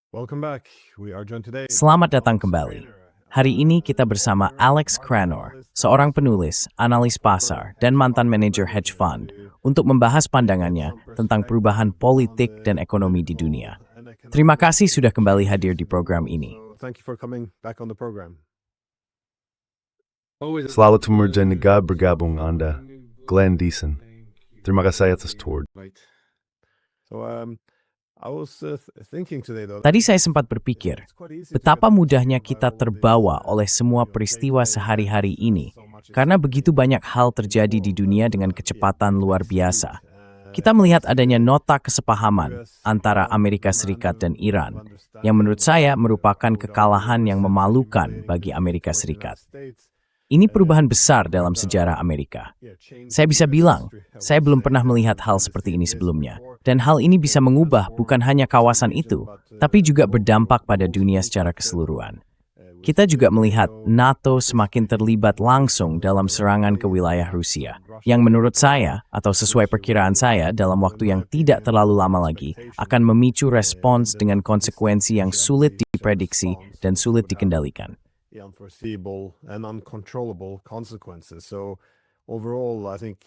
Welcome back. We are joined today. Selamat datang kembali. Hari ini kita bersama Alex Cranor, seorang penulis, analis pasar, dan mantan manajer hedge fund, untuk membahas pandangannya tentang perubahan politik dan ekonomi di dunia. Terima kasih sudah kembali hadir di program ini. Thank you for coming back on the program. Selalu Tumurjanega bergabung Anda, Glenn Deason. Terima kasih atas tour. So, I was thinking today though. Tadi saya sempat berpikir, betapa mudahnya kita terbawa oleh semua peristiwa sehari-hari ini, karena begitu banyak hal terjadi di dunia dengan kecepatan luar biasa. Kita melihat adanya nota kesepahaman antara Amerika Serikat dan Iran, yang menurut saya merupakan kekalahan yang memalukan bagi Amerika Serikat. Ini perubahan besar dalam sejarah Amerika. Saya bisa bilang, saya belum pernah melihat hal seperti ini sebelumnya. Dan hal ini bisa mengubah bukan hanya kawasan itu, tapi juga berdampak pada dunia secara keseluruhan. Kita juga melihat NATO semakin terlibat langsung dalam serangan ke wilayah Rusia, yang menurut saya, atau sesuai perkiraan saya, dalam waktu yang tidak terlalu lama lagi, akan memicu respons dengan konsekuensi yang sulit diprediksi dan sulit dikendalikan. Unforeseeable and uncontrollable consequences. So overall, I think,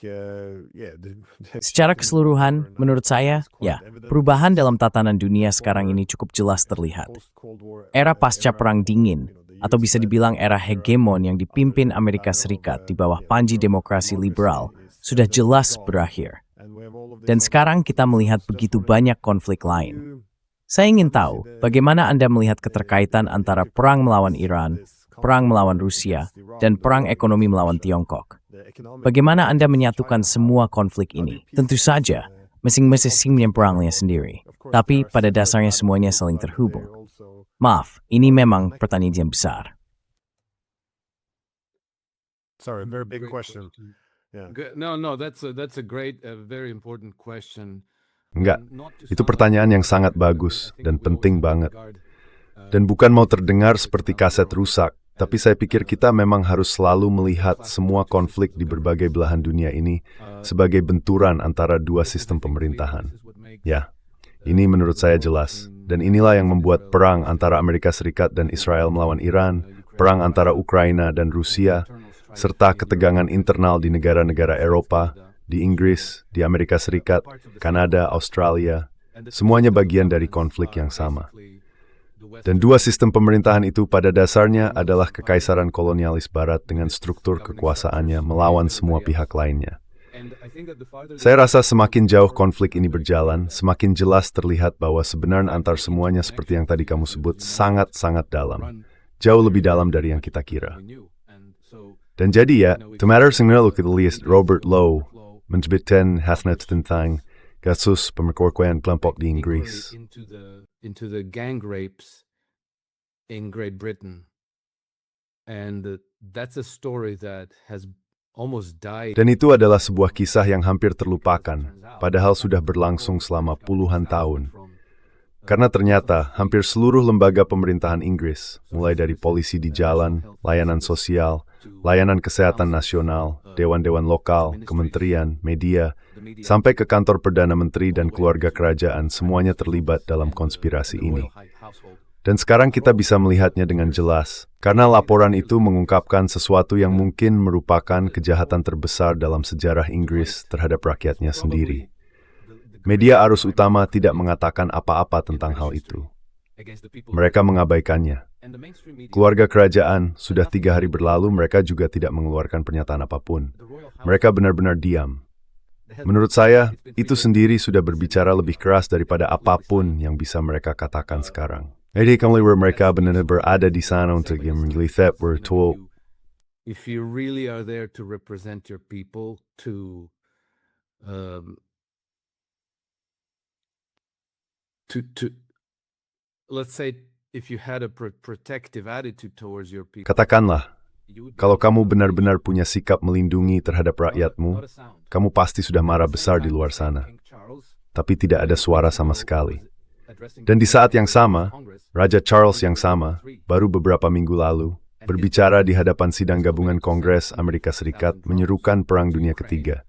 Secara keseluruhan, menurut saya, ya, perubahan dalam tatanan dunia sekarang ini cukup jelas terlihat. Era pasca Perang Dingin, atau bisa dibilang era hegemon yang dipimpin Amerika Serikat di bawah panji demokrasi liberal, sudah jelas berakhir. Dan sekarang kita melihat begitu banyak konflik lain. Saya ingin tahu, bagaimana Anda melihat keterkaitan antara perang melawan Iran, perang melawan Rusia, dan perang ekonomi melawan Tiongkok. Bagaimana Anda menyatukan semua konflik ini? Tentu saja, masing-masing punya perangnya sendiri. Tapi pada dasarnya semuanya saling terhubung. Maaf, ini memang pertanyaan yang besar. Sorry, very big question. Yeah. No, that's a great, very important question. Enggak, itu pertanyaan yang sangat bagus dan penting banget. Dan bukan mau terdengar seperti kaset rusak, tapi saya pikir kita memang harus selalu melihat semua konflik di berbagai belahan dunia ini sebagai benturan antara dua sistem pemerintahan. Ya, ini menurut saya jelas. Dan inilah yang membuat perang antara Amerika Serikat dan Israel melawan Iran, perang antara Ukraina dan Rusia, serta ketegangan internal di negara-negara Eropa, di Inggris, di Amerika Serikat, Kanada, Australia, semuanya bagian dari konflik yang sama. Dan dua sistem pemerintahan itu pada dasarnya adalah kekaisaran kolonialis Barat dengan struktur kekuasaannya melawan semua pihak lainnya. Saya rasa semakin jauh konflik ini berjalan, semakin jelas terlihat bahwa sebenarnya antar semuanya seperti yang tadi kamu sebut sangat-sangat dalam. Jauh lebih dalam dari yang kita kira. Dan jadi ya, to matter sengal ukilias Robert Lowe, menyebutkan hasnat tentang kasus pemerkosaan kelompok di Inggris. Into the gang rapes in Great Britain, and that's a story that has almost died. Dan itu adalah sebuah kisah yang hampir terlupakan, padahal sudah berlangsung selama puluhan tahun. Karena ternyata hampir seluruh lembaga pemerintahan Inggris, mulai dari polisi di jalan, layanan sosial, layanan kesehatan nasional, dewan-dewan lokal, kementerian, media, sampai ke kantor Perdana Menteri dan keluarga kerajaan, semuanya terlibat dalam konspirasi ini. Dan sekarang kita bisa melihatnya dengan jelas, karena laporan itu mengungkapkan sesuatu yang mungkin merupakan kejahatan terbesar dalam sejarah Inggris terhadap rakyatnya sendiri. Media arus utama tidak mengatakan apa-apa tentang hal itu. Mereka mengabaikannya. Keluarga kerajaan, sudah 3 hari berlalu, mereka juga tidak mengeluarkan pernyataan apapun. Mereka benar-benar diam. Menurut saya, itu sendiri sudah berbicara lebih keras daripada apapun yang bisa mereka katakan sekarang. Jadi kembali mereka benar-benar berada di sana untuk melihat bertuah. If you really are there to represent your people, to let's say if you had a protective attitude towards your people. Katakanlah, kalau kamu benar-benar punya sikap melindungi terhadap rakyatmu, kamu pasti sudah marah besar di luar sana. Tapi tidak ada suara sama sekali. Dan di saat yang sama, Raja Charles yang sama, baru beberapa minggu lalu, berbicara di hadapan sidang gabungan Kongres Amerika Serikat menyerukan Perang Dunia Ketiga.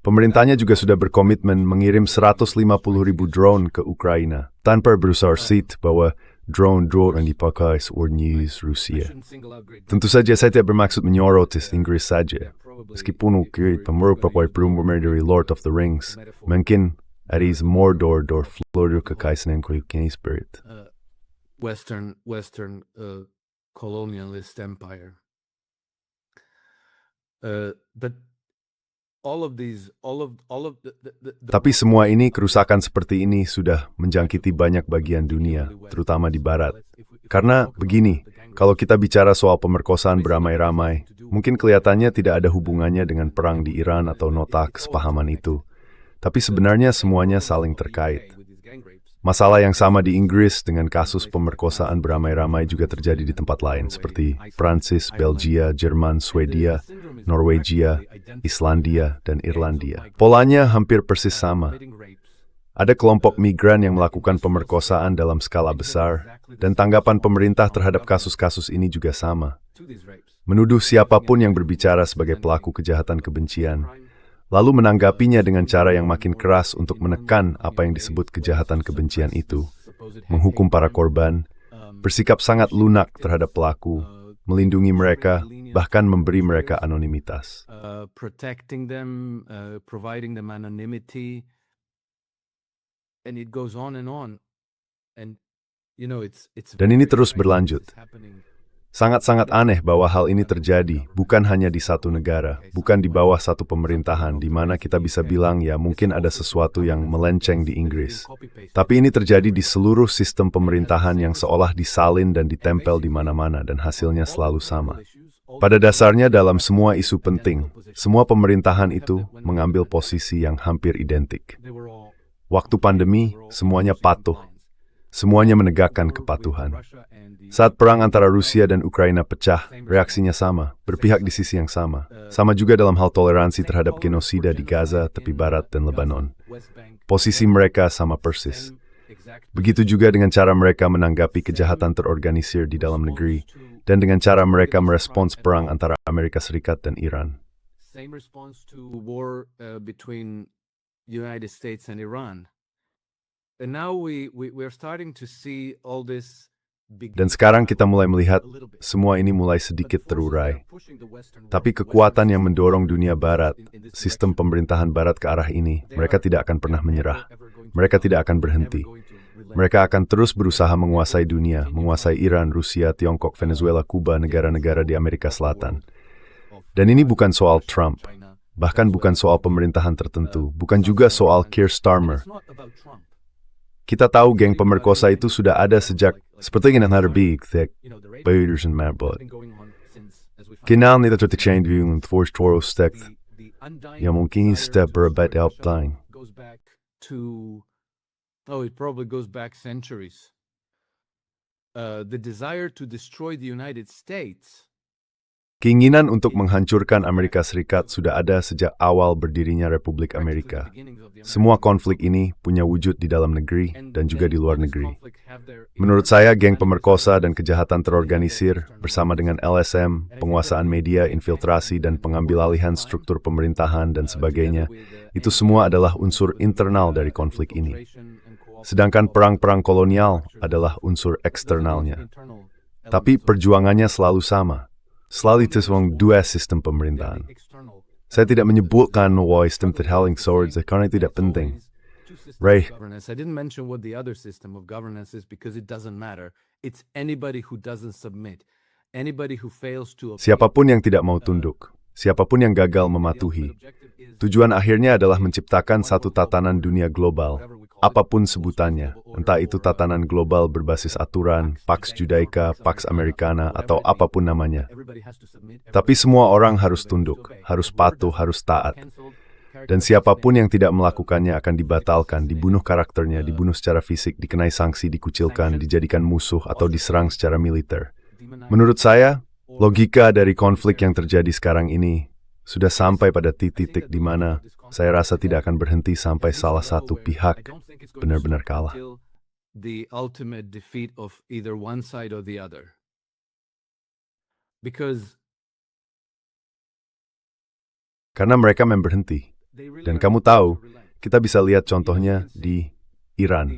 Pemerintahnya juga sudah berkomitmen mengirim 150.000 drone ke Ukraina, tanpa bersuarsit bahwa drone yang dipakai sewarnyi Rusia. Tentu saja saya tidak bermaksud menyorotis Inggris saja. Meskipun merupakan perumpamaan dari Lord of the Rings, mungkin ada Mordor Florida kekaisaran Kuei Spirit. Western colonialist empire. But all of the Tapi semua ini, kerusakan seperti ini sudah menjangkiti banyak bagian dunia, terutama di barat. Karena begini, kalau kita bicara soal pemerkosaan beramai-ramai, mungkin kelihatannya tidak ada hubungannya dengan perang di Iran atau nota kesepahaman itu. Tapi sebenarnya semuanya saling terkait. Masalah yang sama di Inggris dengan kasus pemerkosaan beramai-ramai juga terjadi di tempat lain, seperti Prancis, Belgia, Jerman, Swedia, Norwegia, Islandia, dan Irlandia. Polanya hampir persis sama. Ada kelompok migran yang melakukan pemerkosaan dalam skala besar, dan tanggapan pemerintah terhadap kasus-kasus ini juga sama. Menuduh siapapun yang berbicara sebagai pelaku kejahatan kebencian, lalu menanggapinya dengan cara yang makin keras untuk menekan apa yang disebut kejahatan kebencian itu, menghukum para korban, bersikap sangat lunak terhadap pelaku, melindungi mereka, bahkan memberi mereka anonimitas. Protecting them, providing them anonymity, and it goes on and on. And Dan ini terus berlanjut. Sangat-sangat aneh bahwa hal ini terjadi bukan hanya di satu negara, bukan di bawah satu pemerintahan, di mana kita bisa bilang ya mungkin ada sesuatu yang melenceng di Inggris. Tapi ini terjadi di seluruh sistem pemerintahan yang seolah disalin dan ditempel di mana-mana dan hasilnya selalu sama. Pada dasarnya dalam semua isu penting, semua pemerintahan itu mengambil posisi yang hampir identik. Waktu pandemi, semuanya patuh. Semuanya menegakkan kepatuhan. Saat perang antara Rusia dan Ukraina pecah, reaksinya sama, berpihak di sisi yang sama. Sama juga dalam hal toleransi terhadap genosida di Gaza, tepi barat, dan Lebanon. Posisi mereka sama persis. Begitu juga dengan cara mereka menanggapi kejahatan terorganisir di dalam negeri, dan dengan cara mereka merespons perang antara Amerika Serikat dan Iran. Same response to war between United States and Iran. And now we're starting to see all this. Dan sekarang kita mulai melihat semua ini mulai sedikit terurai. Tapi kekuatan yang mendorong dunia barat, sistem pemerintahan barat ke arah ini, mereka tidak akan pernah menyerah. Mereka tidak akan berhenti. Mereka akan terus berusaha menguasai dunia, menguasai Iran, Rusia, Tiongkok, Venezuela, Kuba, negara-negara di Amerika Selatan. Dan ini bukan soal Trump, bahkan bukan soal pemerintahan tertentu, bukan juga soal Keir Starmer. Kita tahu geng pemerkosa itu sudah ada sejak seperti yang big, thick, beiders and marbot. Kinal nito tertichain yung forced toro stek, yang mungkin step berbet outline. It probably goes back centuries. The desire to destroy the United States. Keinginan untuk menghancurkan Amerika Serikat sudah ada sejak awal berdirinya Republik Amerika. Semua konflik ini punya wujud di dalam negeri dan juga di luar negeri. Menurut saya, geng pemerkosa dan kejahatan terorganisir bersama dengan LSM, penguasaan media, infiltrasi, dan pengambilalihan struktur pemerintahan dan sebagainya, itu semua adalah unsur internal dari konflik ini. Sedangkan perang-perang kolonial adalah unsur eksternalnya. Tapi perjuangannya selalu sama. Selalu tersuang dua sistem pemerintahan. Saya tidak menyebutkan sistem terhaling swords karena tidak penting. Ray. I didn't mention what the other system of governance is because it doesn't matter. It's anybody who doesn't submit. Anybody who fails to. Siapapun yang tidak mau tunduk, siapapun yang gagal mematuhi. Tujuan akhirnya adalah menciptakan satu tatanan dunia global. Apapun sebutannya, entah itu tatanan global berbasis aturan, Pax Judaica, Pax Americana, atau apapun namanya. Tapi semua orang harus tunduk, harus patuh, harus taat. Dan siapapun yang tidak melakukannya akan dibatalkan, dibunuh karakternya, dibunuh secara fisik, dikenai sanksi, dikucilkan, dijadikan musuh, atau diserang secara militer. Menurut saya, logika dari konflik yang terjadi sekarang ini sudah sampai pada titik di mana saya rasa tidak akan berhenti sampai salah satu pihak benar-benar kalah. The ultimate defeat of either one side or the other. Because karena mereka memang berhenti. Dan kamu tahu, kita bisa lihat contohnya di Iran.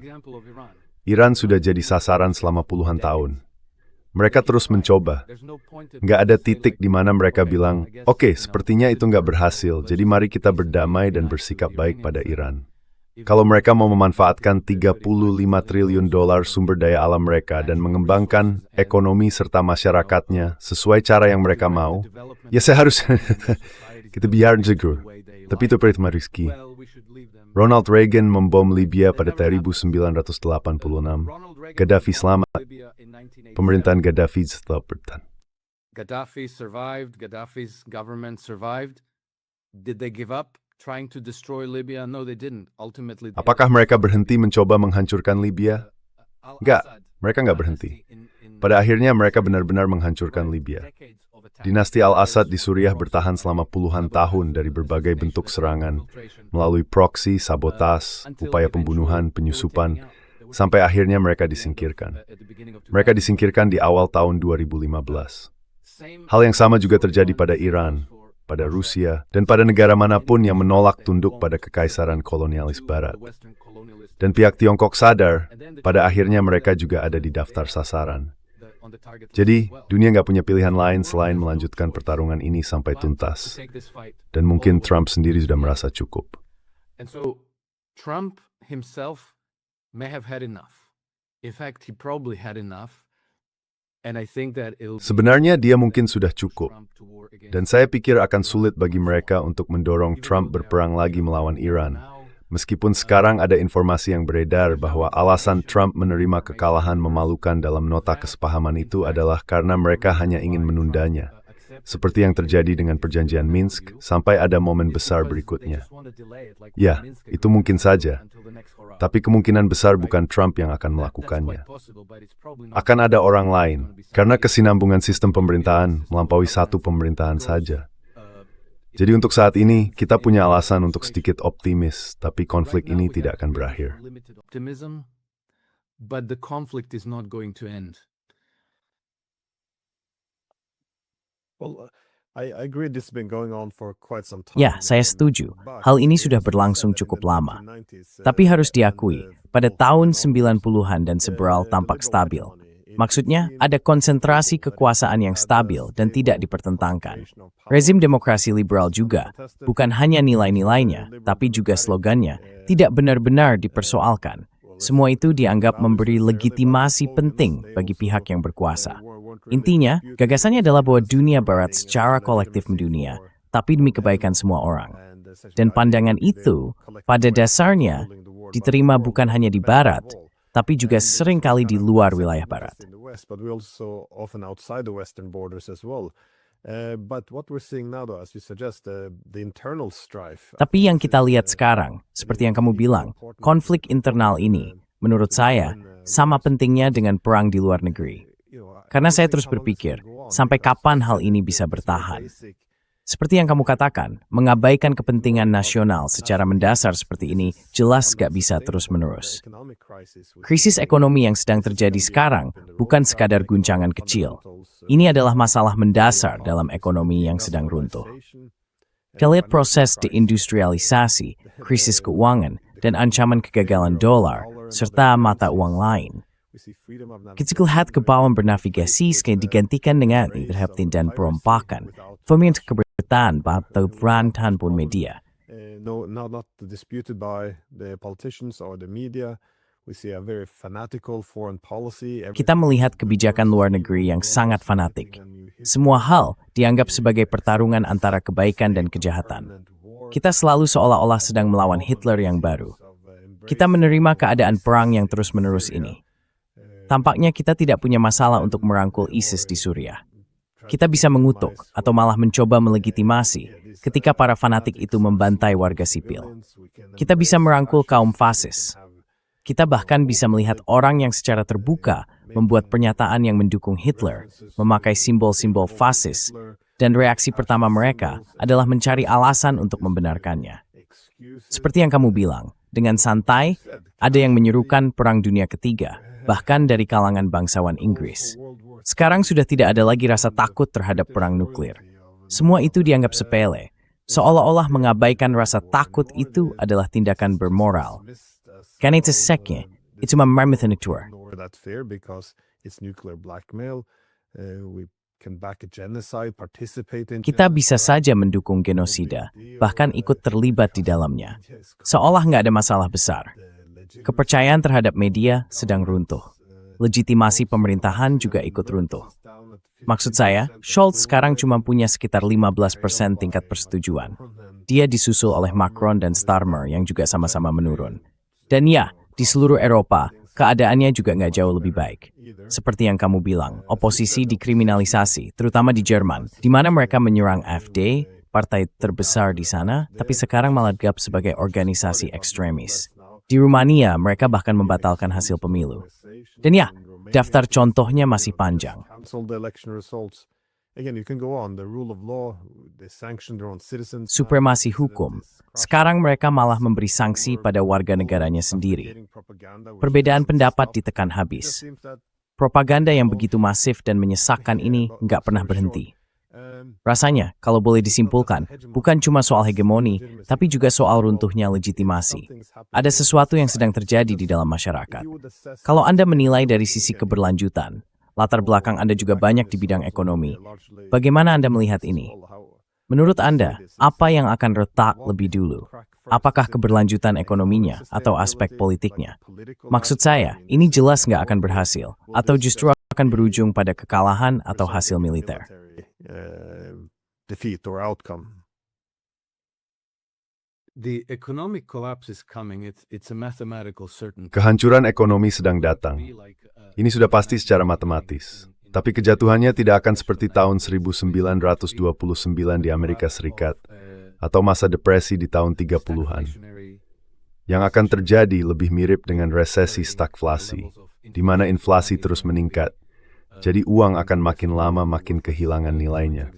Iran sudah jadi sasaran selama puluhan tahun. Mereka terus mencoba. Nggak ada titik di mana mereka bilang, oke, sepertinya itu nggak berhasil, jadi mari kita berdamai dan bersikap baik pada Iran. Kalau mereka mau memanfaatkan 35 triliun dolar sumber daya alam mereka dan mengembangkan ekonomi serta masyarakatnya sesuai cara yang mereka mau, ya saya harus kita biar juga. Tapi itu perintah Rizky. Ronald Reagan membom Libya pada 1986. Gaddafi selamat. Pemerintahan Gaddafi setelah bertahan. Gaddafi survived. Gaddafi's government survived. Did they give up trying to destroy Libya? No, they didn't. Ultimately, Apakah mereka berhenti mencoba menghancurkan Libya? Enggak, mereka nggak berhenti. Pada akhirnya mereka benar-benar menghancurkan Libya. Dinasti Al-Assad di Suriah bertahan selama puluhan tahun dari berbagai bentuk serangan, melalui proksi, sabotas, upaya pembunuhan, penyusupan, sampai akhirnya mereka disingkirkan. Mereka disingkirkan di awal tahun 2015. Hal yang sama juga terjadi pada Iran, pada Rusia, dan pada negara manapun yang menolak tunduk pada kekaisaran kolonialis Barat. Dan pihak Tiongkok sadar, pada akhirnya mereka juga ada di daftar sasaran. Jadi, dunia nggak punya pilihan lain selain melanjutkan pertarungan ini sampai tuntas. Dan mungkin Trump sendiri sudah merasa cukup. And so Trump himself may have had enough. In fact, he probably had enough. And I think that Sebenarnya dia mungkin sudah cukup. Dan saya pikir akan sulit bagi mereka untuk mendorong Trump berperang lagi melawan Iran. Meskipun sekarang ada informasi yang beredar bahwa alasan Trump menerima kekalahan memalukan dalam nota kesepahaman itu adalah karena mereka hanya ingin menundanya. Seperti yang terjadi dengan perjanjian Minsk sampai ada momen besar berikutnya. Ya, itu mungkin saja. Tapi kemungkinan besar bukan Trump yang akan melakukannya. Akan ada orang lain, karena kesinambungan sistem pemerintahan melampaui satu pemerintahan saja. Jadi untuk saat ini, kita punya alasan untuk sedikit optimis, tapi konflik ini tidak akan berakhir. But the conflict is not going to end. Well, I agree this has been going on for quite some time. Ya, saya setuju. Hal ini sudah berlangsung cukup lama. Tapi harus diakui, pada tahun 90-an dan Seberang tampak stabil. Maksudnya, ada konsentrasi kekuasaan yang stabil dan tidak dipertentangkan. Rezim demokrasi liberal juga, bukan hanya nilai-nilainya, tapi juga slogannya, tidak benar-benar dipersoalkan. Semua itu dianggap memberi legitimasi penting bagi pihak yang berkuasa. Intinya, gagasannya adalah bahwa dunia barat secara kolektif mendunia, tapi demi kebaikan semua orang. Dan pandangan itu, pada dasarnya, diterima bukan hanya di barat, tapi juga sering kali di luar wilayah barat. Tapi yang kita lihat sekarang, seperti yang kamu bilang, konflik internal ini, menurut saya, sama pentingnya dengan perang di luar negeri. Karena saya terus berpikir, sampai kapan hal ini bisa bertahan? Seperti yang kamu katakan, mengabaikan kepentingan nasional secara mendasar seperti ini jelas gak bisa terus-menerus. Krisis ekonomi yang sedang terjadi sekarang bukan sekadar guncangan kecil. Ini adalah masalah mendasar dalam ekonomi yang sedang runtuh. Kita lihat proses deindustrialisasi, krisis keuangan, dan ancaman kegagalan dolar, serta mata uang lain. Kita lihat kebawaan bernavigasi sekarang digantikan dengan terhadap dan perompakan, pemerintah keberatan atau berantakan pun media. Not disputed by the politicians or the media. We see a very fanatical foreign policy. Kita melihat kebijakan luar negeri yang sangat fanatik. Semua hal dianggap sebagai pertarungan antara kebaikan dan kejahatan. Kita selalu seolah-olah sedang melawan Hitler yang baru. Kita menerima keadaan perang yang terus-menerus ini. Tampaknya kita tidak punya masalah untuk merangkul ISIS di Suriah. Kita bisa mengutuk atau malah mencoba melegitimasi ketika para fanatik itu membantai warga sipil. Kita bisa merangkul kaum fasis. Kita bahkan bisa melihat orang yang secara terbuka membuat pernyataan yang mendukung Hitler, memakai simbol-simbol fasis, dan reaksi pertama mereka adalah mencari alasan untuk membenarkannya. Seperti yang kamu bilang, dengan santai, ada yang menyerukan Perang Dunia Ketiga, bahkan dari kalangan bangsawan Inggris. Sekarang sudah tidak ada lagi rasa takut terhadap perang nuklir. Semua itu dianggap sepele. seolah-olah mengabaikan rasa takut itu adalah tindakan bermoral. Karena itu seknya, itu mempermainkan. That's fair because it's nuclear blackmail. We can back a genocide, participate in Kita bisa saja mendukung genosida, bahkan ikut terlibat di dalamnya. Seolah nggak ada masalah besar. Kepercayaan terhadap media sedang runtuh. Legitimasi pemerintahan juga ikut runtuh. Maksud saya, Scholz sekarang cuma punya sekitar 15% tingkat persetujuan. Dia disusul oleh Macron dan Starmer yang juga sama-sama menurun. Dan ya, di seluruh Eropa, keadaannya juga nggak jauh lebih baik. Seperti yang kamu bilang, oposisi dikriminalisasi, terutama di Jerman, di mana mereka menyerang AfD, partai terbesar di sana, tapi sekarang malah dianggap sebagai organisasi ekstremis. Di Rumania, mereka bahkan membatalkan hasil pemilu. Dan ya, daftar contohnya masih panjang. Supremasi hukum. Sekarang mereka malah memberi sanksi pada warga negaranya sendiri. Perbedaan pendapat ditekan habis. Propaganda yang begitu masif dan menyesakkan ini nggak pernah berhenti. Rasanya, kalau boleh disimpulkan, bukan cuma soal hegemoni, tapi juga soal runtuhnya legitimasi. Ada sesuatu yang sedang terjadi di dalam masyarakat. Kalau Anda menilai dari sisi keberlanjutan, latar belakang Anda juga banyak di bidang ekonomi. Bagaimana Anda melihat ini? Menurut Anda, apa yang akan retak lebih dulu? Apakah keberlanjutan ekonominya atau aspek politiknya? Maksud saya, ini jelas nggak akan berhasil, atau justru akan berujung pada kekalahan atau hasil militer. Defeat or outcome. The economic collapse is coming. It's a mathematical certainty. Kehancuran ekonomi sedang datang. Ini sudah pasti secara matematis. Tapi kejatuhannya tidak akan seperti tahun 1929 di Amerika Serikat atau masa depresi di tahun 30-an. Yang akan terjadi lebih mirip dengan resesi stagflasi, di mana inflasi terus meningkat. Jadi uang akan makin lama makin kehilangan nilainya.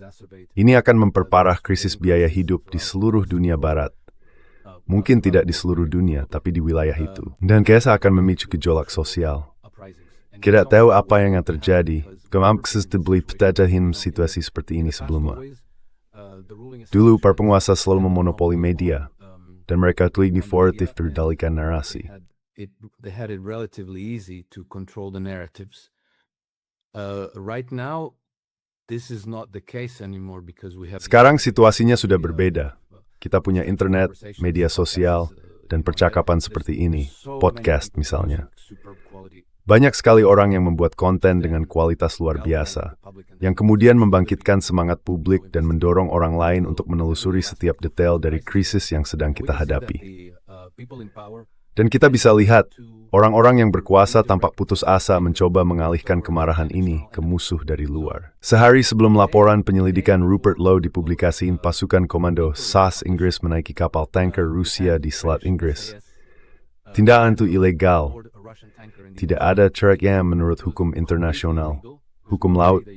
Ini akan memperparah krisis biaya hidup di seluruh dunia barat. Mungkin tidak di seluruh dunia, tapi di wilayah itu. Dan kayaknya akan memicu gejolak sosial. Kita tahu apa yang akan terjadi. Kemampuan beli petajahin situasi seperti ini sebelumnya. Dulu para penguasa selalu memonopoli media, dan mereka telah difortif berdalikan narasi. They had it relatively easy to control the narratives. Right now, this is not the case anymore because we have. Sekarang situasinya sudah berbeda. Kita punya internet, media sosial, dan percakapan seperti ini, podcast misalnya. Banyak sekali orang yang membuat konten dengan kualitas luar biasa, yang kemudian membangkitkan semangat publik dan mendorong orang lain untuk menelusuri setiap detail dari krisis yang sedang kita hadapi. Dan kita bisa lihat, orang-orang yang berkuasa tampak putus asa mencoba mengalihkan kemarahan ini ke musuh dari luar. Sehari sebelum laporan penyelidikan Rupert Lowe dipublikasikan, pasukan komando SAS Inggris menaiki kapal tanker Rusia di Selat Inggris. Tindakan itu ilegal. Tidak ada caranya menurut hukum internasional, hukum laut,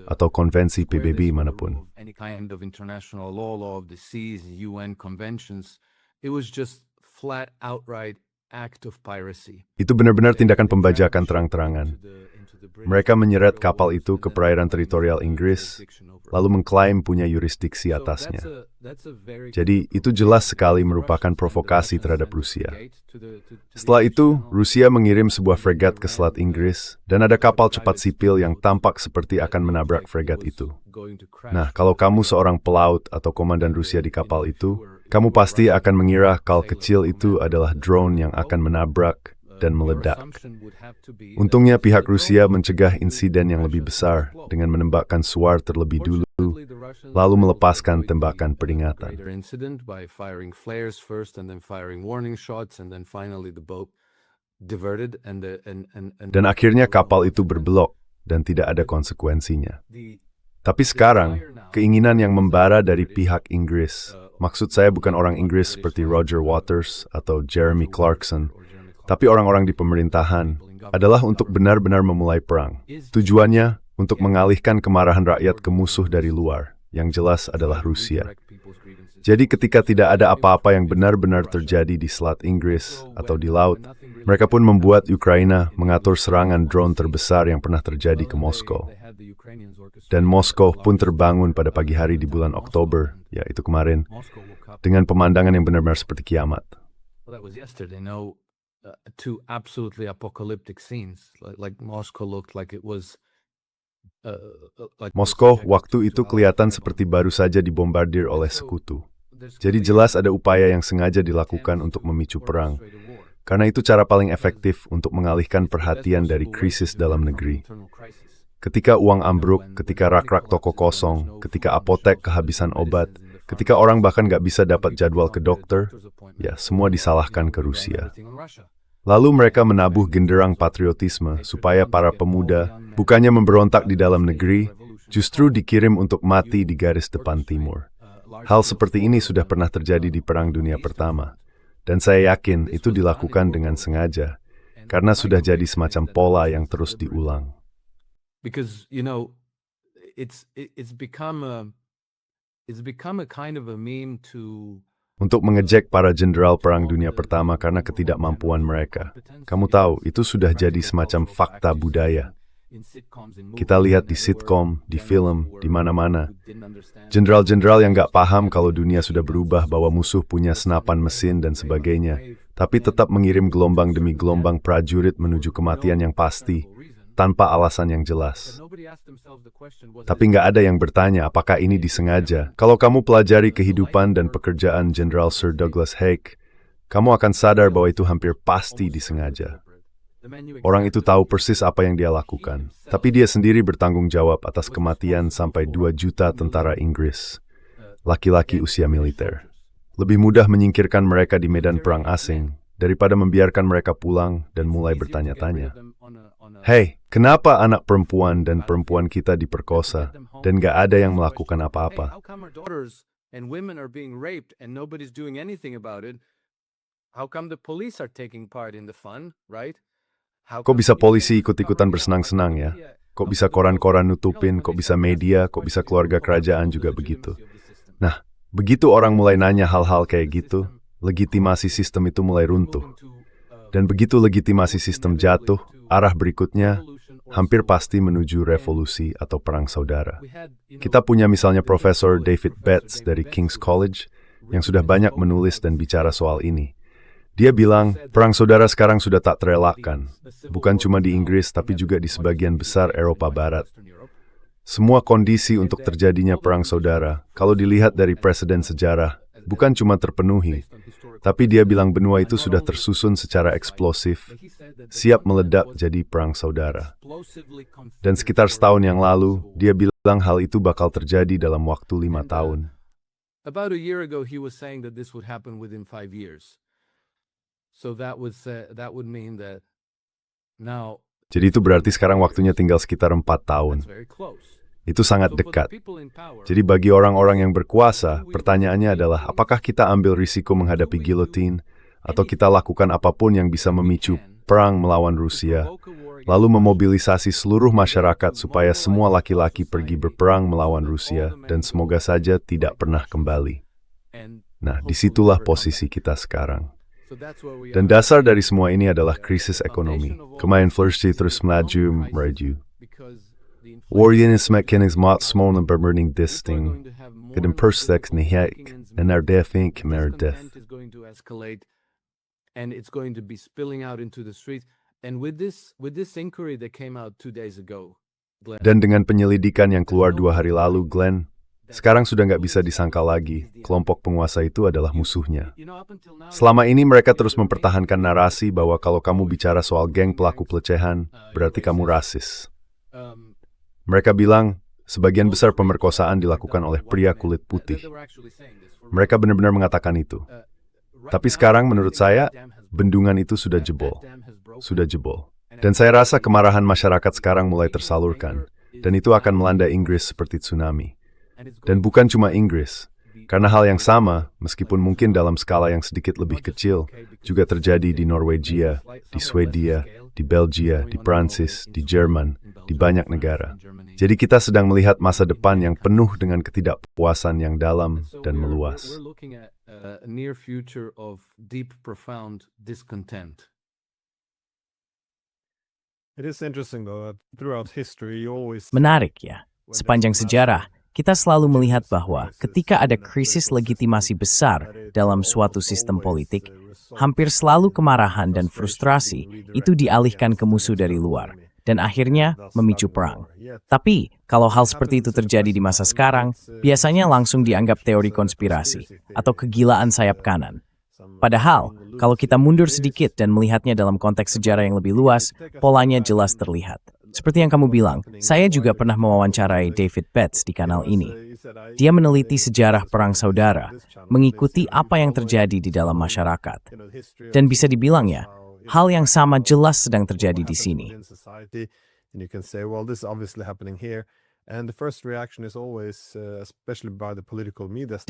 atau konvensi PBB manapun. Any kind of international law of the seas, UN conventions, it was just flat outright act of piracy. Itu benar-benar tindakan pembajakan terang-terangan. Mereka menyeret kapal itu ke perairan teritorial Inggris, lalu mengklaim punya yurisdiksi atasnya. Jadi, itu jelas sekali merupakan provokasi terhadap Rusia. Setelah itu, Rusia mengirim sebuah fregat ke Selat Inggris, dan ada kapal cepat sipil yang tampak seperti akan menabrak fregat itu. Nah, kalau kamu seorang pelaut atau komandan Rusia di kapal itu, kamu pasti akan mengira kapal kecil itu adalah drone yang akan menabrak dan meledak. Untungnya pihak Rusia mencegah insiden yang lebih besar dengan menembakkan suar terlebih dulu, lalu melepaskan tembakan peringatan. Dan akhirnya kapal itu berbelok dan tidak ada konsekuensinya. Tapi sekarang, keinginan yang membara dari pihak Inggris, maksud saya bukan orang Inggris seperti Roger Waters atau Jeremy Clarkson, tapi orang-orang di pemerintahan, adalah untuk benar-benar memulai perang. Tujuannya untuk mengalihkan kemarahan rakyat ke musuh dari luar, yang jelas adalah Rusia. Jadi ketika tidak ada apa-apa yang benar-benar terjadi di Selat Inggris atau di laut, mereka pun membuat Ukraina mengatur serangan drone terbesar yang pernah terjadi ke Moskow. Dan Moskow pun terbangun pada pagi hari di bulan Oktober, yaitu kemarin, dengan pemandangan yang benar-benar seperti kiamat. Well, that was yesterday. No, two absolutely apocalyptic scenes. Like Moscow looked like it was. Moskow waktu itu kelihatan seperti baru saja dibombardir oleh sekutu. Jadi jelas ada upaya yang sengaja dilakukan untuk memicu perang. Karena itu cara paling efektif untuk mengalihkan perhatian dari krisis dalam negeri. Ketika uang ambruk, ketika rak-rak toko kosong, ketika apotek kehabisan obat, ketika orang bahkan nggak bisa dapat jadwal ke dokter, ya semua disalahkan ke Rusia. Lalu mereka menabuh genderang patriotisme supaya para pemuda bukannya memberontak di dalam negeri, justru dikirim untuk mati di garis depan timur. Hal seperti ini sudah pernah terjadi di Perang Dunia Pertama. Dan saya yakin itu dilakukan dengan sengaja, karena sudah jadi semacam pola yang terus diulang. Because it's become a kind of a meme to. Untuk mengejek para jenderal Perang Dunia Pertama karena ketidakmampuan mereka. Kamu tahu, itu sudah jadi semacam fakta budaya. Kita lihat di sitkom, di film, di mana-mana. Jenderal-jenderal yang nggak paham kalau dunia sudah berubah, bahwa musuh punya senapan mesin dan sebagainya, tapi tetap mengirim gelombang demi gelombang prajurit menuju kematian yang pasti, tanpa alasan yang jelas. Tapi nggak ada yang bertanya apakah ini disengaja. Kalau kamu pelajari kehidupan dan pekerjaan Jenderal Sir Douglas Haig, kamu akan sadar bahwa itu hampir pasti disengaja. Orang itu tahu persis apa yang dia lakukan, tapi dia sendiri bertanggung jawab atas kematian sampai 2 juta tentara Inggris, laki-laki usia militer. Lebih mudah menyingkirkan mereka di medan perang asing, daripada membiarkan mereka pulang dan mulai bertanya-tanya. Hei, kenapa anak perempuan dan perempuan kita diperkosa, dan gak ada yang melakukan apa-apa? Kok bisa polisi ikut-ikutan bersenang-senang ya? Kok bisa koran-koran nutupin, kok bisa media, kok bisa keluarga kerajaan juga begitu? Nah, begitu orang mulai nanya hal-hal kayak gitu, legitimasi sistem itu mulai runtuh. Dan begitu legitimasi sistem jatuh, arah berikutnya hampir pasti menuju revolusi atau perang saudara. Kita punya misalnya Profesor David Betts dari King's College yang sudah banyak menulis dan bicara soal ini. Dia bilang, perang saudara sekarang sudah tak terelakkan, bukan cuma di Inggris tapi juga di sebagian besar Eropa Barat. Semua kondisi untuk terjadinya perang saudara, kalau dilihat dari preseden sejarah, bukan cuma terpenuhi, tapi dia bilang benua itu sudah tersusun secara eksplosif, siap meledak jadi perang saudara. Dan sekitar setahun yang lalu, dia bilang hal itu bakal terjadi dalam waktu 5 tahun. About a year ago, he was saying that this would happen within 5 years. So that would mean that now. Jadi itu berarti sekarang waktunya tinggal sekitar 4 tahun. That's very close. Itu sangat dekat. Jadi bagi orang-orang yang berkuasa, pertanyaannya adalah apakah kita ambil risiko menghadapi gilotin, atau kita lakukan apapun yang bisa memicu perang melawan Rusia, lalu memobilisasi seluruh masyarakat supaya semua laki-laki pergi berperang melawan Rusia, dan semoga saja tidak pernah kembali. Nah, disitulah posisi kita sekarang. Dan dasar dari semua ini adalah krisis ekonomi. Kemarin inflasi terus melaju. Warjenis mekanis mat small and burning disting. Gedem persek nihek and our death ink mer death. And it's going to be spilling out into the streets. And with this inquiry that came out 2 days ago, Glenn, Dan dengan penyelidikan yang keluar 2 hari lalu, Glenn, sekarang sudah nggak bisa disangka lagi, kelompok penguasa itu adalah musuhnya. Selama ini mereka terus mempertahankan narasi bahwa kalau kamu bicara soal geng pelaku pelecehan, berarti kamu rasis. Mereka bilang, sebagian besar pemerkosaan dilakukan oleh pria kulit putih. Mereka benar-benar mengatakan itu. Tapi sekarang menurut saya, bendungan itu sudah jebol. Sudah jebol. Dan saya rasa kemarahan masyarakat sekarang mulai tersalurkan. Dan itu akan melanda Inggris seperti tsunami. Dan bukan cuma Inggris, karena hal yang sama, meskipun mungkin dalam skala yang sedikit lebih kecil, juga terjadi di Norwegia, di Swedia, di Belgia, di Prancis, di Jerman, di banyak negara. Jadi kita sedang melihat masa depan yang penuh dengan ketidakpuasan yang dalam dan meluas. We're looking at a near future of deep, profound discontent. It is interesting though that throughout history you always Menarik ya, sepanjang sejarah, kita selalu melihat bahwa ketika ada krisis legitimasi besar dalam suatu sistem politik, hampir selalu kemarahan dan frustrasi itu dialihkan ke musuh dari luar, dan akhirnya memicu perang. Tapi, kalau hal seperti itu terjadi di masa sekarang, biasanya langsung dianggap teori konspirasi atau kegilaan sayap kanan. Padahal, kalau kita mundur sedikit dan melihatnya dalam konteks sejarah yang lebih luas, polanya jelas terlihat. Seperti yang kamu bilang, saya juga pernah mewawancarai David Betts di kanal ini. Dia meneliti sejarah perang saudara, mengikuti apa yang terjadi di dalam masyarakat. Dan bisa dibilang ya, hal yang sama jelas sedang terjadi di sini.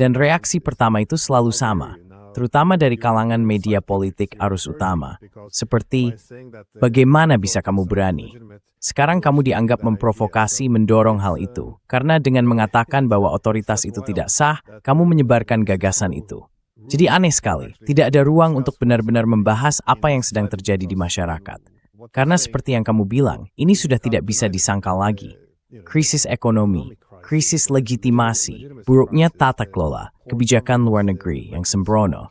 Dan reaksi pertama itu selalu sama, terutama dari kalangan media politik arus utama, seperti, bagaimana bisa kamu berani? Sekarang kamu dianggap memprovokasi mendorong hal itu, karena dengan mengatakan bahwa otoritas itu tidak sah, kamu menyebarkan gagasan itu. Jadi aneh sekali, tidak ada ruang untuk benar-benar membahas apa yang sedang terjadi di masyarakat. Karena seperti yang kamu bilang, ini sudah tidak bisa disangkal lagi. Krisis ekonomi, krisis legitimasi, buruknya tata kelola, kebijakan luar negeri yang sembrono.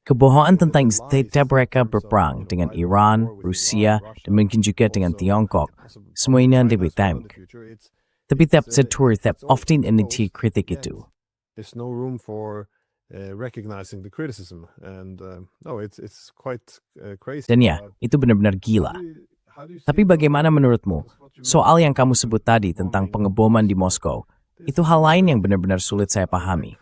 Kebohongan tentang identitas mereka berperang dengan Iran, Rusia, dan mungkin juga dengan Tiongkok. Semua ini anda bertanya. Tapi tetap often inti kritik itu. There's no room for recognizing the criticism, and it's quite crazy. Dan ya, itu benar-benar gila. Tapi bagaimana menurutmu? Soal yang kamu sebut tadi tentang pengeboman di Moskow, itu hal lain yang benar-benar sulit saya pahami.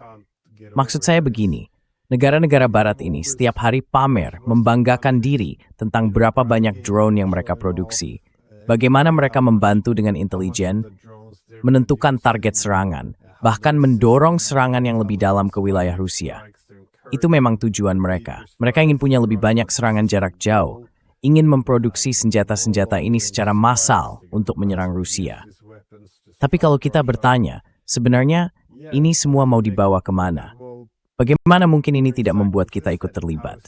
Maksud saya begini, negara-negara barat ini setiap hari pamer, membanggakan diri tentang berapa banyak drone yang mereka produksi. Bagaimana mereka membantu dengan intelijen, menentukan target serangan, bahkan mendorong serangan yang lebih dalam ke wilayah Rusia. Itu memang tujuan mereka. Mereka ingin punya lebih banyak serangan jarak jauh, ingin memproduksi senjata-senjata ini secara massal untuk menyerang Rusia. Tapi kalau kita bertanya, sebenarnya ini semua mau dibawa kemana? Bagaimana mungkin ini tidak membuat kita ikut terlibat?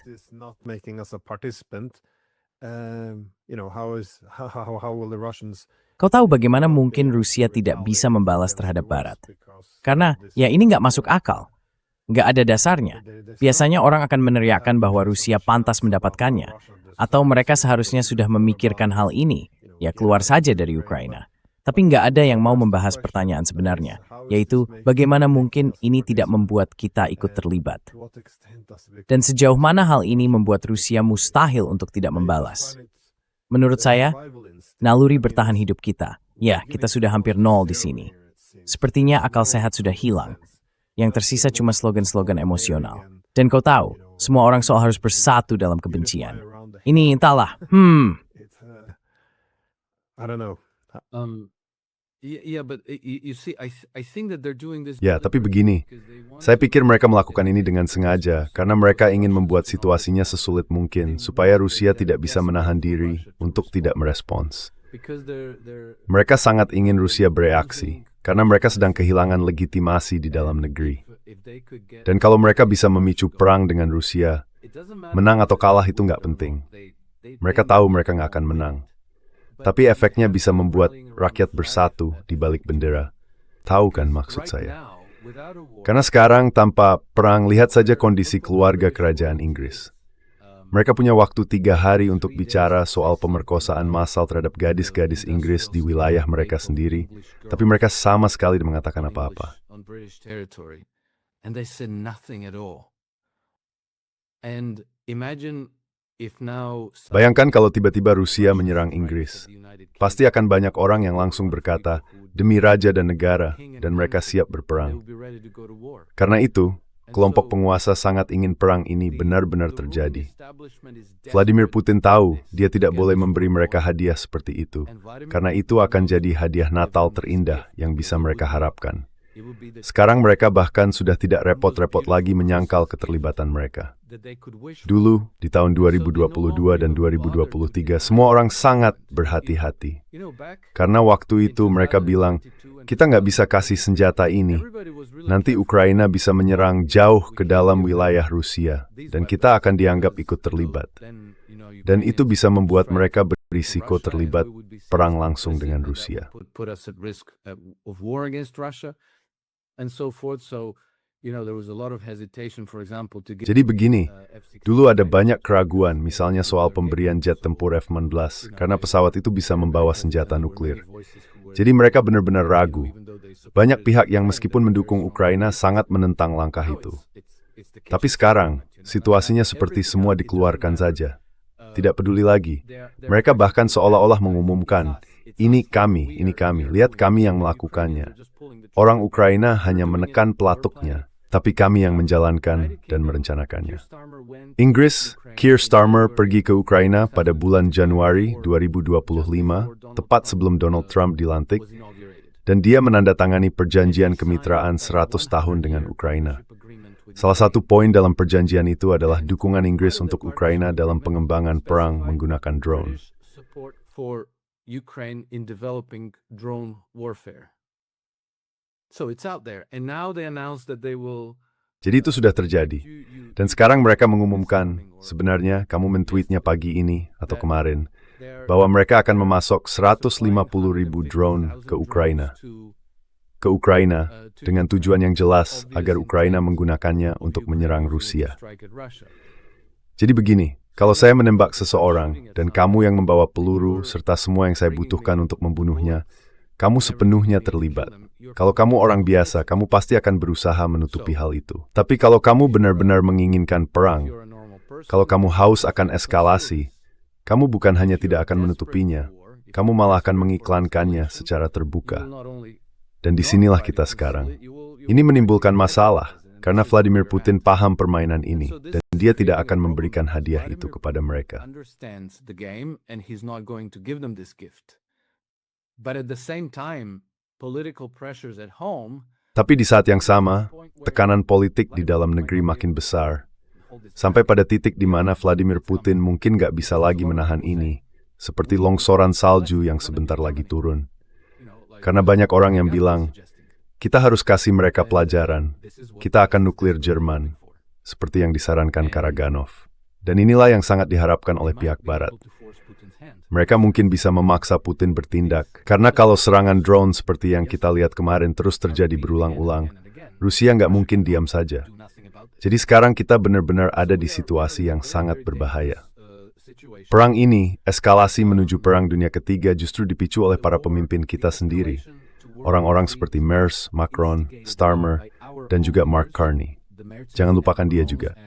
Kau tahu bagaimana mungkin Rusia tidak bisa membalas terhadap Barat? Karena ya ini nggak masuk akal. Nggak ada dasarnya. Biasanya orang akan meneriakkan bahwa Rusia pantas mendapatkannya. Atau mereka seharusnya sudah memikirkan hal ini, ya keluar saja dari Ukraina. Tapi nggak ada yang mau membahas pertanyaan sebenarnya, yaitu bagaimana mungkin ini tidak membuat kita ikut terlibat. Dan sejauh mana hal ini membuat Rusia mustahil untuk tidak membalas. Menurut saya, naluri bertahan hidup kita, ya kita sudah hampir nol di sini. Sepertinya akal sehat sudah hilang. Yang tersisa cuma slogan-slogan emosional. Dan kau tahu, semua orang soal harus bersatu dalam kebencian. Ini entahlah. I don't know. Ya, tapi begini. Saya pikir mereka melakukan ini dengan sengaja karena mereka ingin membuat situasinya sesulit mungkin supaya Rusia tidak bisa menahan diri untuk tidak merespons. Mereka sangat ingin Rusia bereaksi karena mereka sedang kehilangan legitimasi di dalam negeri. Dan kalau mereka bisa memicu perang dengan Rusia, menang atau kalah itu nggak penting. Mereka tahu mereka nggak akan menang. Tapi efeknya bisa membuat rakyat bersatu di balik bendera. Tahu kan maksud saya? Karena sekarang tanpa perang, lihat saja kondisi keluarga kerajaan Inggris. Mereka punya waktu 3 hari untuk bicara soal pemerkosaan massal terhadap gadis-gadis Inggris di wilayah mereka sendiri, tapi mereka sama sekali tidak mengatakan apa-apa. Bayangkan kalau tiba-tiba Rusia menyerang Inggris. Pasti akan banyak orang yang langsung berkata, demi raja dan negara, dan mereka siap berperang. Karena itu, kelompok penguasa sangat ingin perang ini benar-benar terjadi. Vladimir Putin tahu dia tidak boleh memberi mereka hadiah seperti itu, karena itu akan jadi hadiah Natal terindah yang bisa mereka harapkan. Sekarang mereka bahkan sudah tidak repot-repot lagi menyangkal keterlibatan mereka. Dulu, di tahun 2022 dan 2023, semua orang sangat berhati-hati. Karena waktu itu mereka bilang, kita nggak bisa kasih senjata ini. Nanti Ukraina bisa menyerang jauh ke dalam wilayah Rusia, dan kita akan dianggap ikut terlibat. Dan itu bisa membuat mereka berisiko terlibat perang langsung dengan Rusia. Put us at risk of war against Russia and so forth. So, there was a lot of hesitation, for example, to give Jadi begini, dulu ada banyak keraguan, misalnya soal pemberian jet tempur F-16, karena pesawat itu bisa membawa senjata nuklir. Jadi mereka benar-benar ragu. Banyak pihak yang meskipun mendukung Ukraina sangat menentang langkah itu. Tapi sekarang, situasinya seperti semua dikeluarkan saja. Tidak peduli lagi. Mereka bahkan seolah-olah mengumumkan, ini kami, lihat kami yang melakukannya. Orang Ukraina hanya menekan pelatuknya, tapi kami yang menjalankan dan merencanakannya. Inggris, Keir Starmer pergi ke Ukraina pada bulan Januari 2025, tepat sebelum Donald Trump dilantik, dan dia menandatangani perjanjian kemitraan 100 tahun dengan Ukraina. Salah satu poin dalam perjanjian itu adalah dukungan Inggris untuk Ukraina dalam pengembangan perang menggunakan drone. support for Ukraine in developing drone warfare. So it's out there, and now they announced that they will. Jadi itu sudah terjadi. Dan sekarang mereka mengumumkan, sebenarnya kamu men-tweetnya pagi ini atau kemarin, bahwa mereka akan memasok 150.000 drone ke Ukraina. Dengan tujuan yang jelas agar Ukraina menggunakannya untuk menyerang Rusia. Jadi begini, kalau saya menembak seseorang dan kamu yang membawa peluru serta semua yang saya butuhkan untuk membunuhnya, kamu sepenuhnya terlibat. Kalau kamu orang biasa, kamu pasti akan berusaha menutupi hal itu. Tapi kalau kamu benar-benar menginginkan perang, kalau kamu haus akan eskalasi, kamu bukan hanya tidak akan menutupinya, kamu malah akan mengiklankannya secara terbuka. Dan disinilah kita sekarang. Ini menimbulkan masalah, karena Vladimir Putin paham permainan ini, dan dia tidak akan memberikan hadiah itu kepada mereka. Tapi di saat yang sama, tekanan politik di dalam negeri makin besar, sampai pada titik di mana Vladimir Putin mungkin nggak bisa lagi menahan ini, seperti longsoran salju yang sebentar lagi turun. Karena banyak orang yang bilang, kita harus kasih mereka pelajaran, kita akan nuklir Jerman, seperti yang disarankan Karaganov. Dan inilah yang sangat diharapkan oleh pihak Barat. Mereka mungkin bisa memaksa Putin bertindak, karena kalau serangan drone seperti yang kita lihat kemarin terus terjadi berulang-ulang, Rusia nggak mungkin diam saja. Jadi sekarang kita benar-benar ada di situasi yang sangat berbahaya. Perang ini, eskalasi menuju Perang Dunia Ketiga justru dipicu oleh para pemimpin kita sendiri. Orang-orang seperti Merz, Macron, Starmer, dan juga Mark Carney. Jangan lupakan dia juga.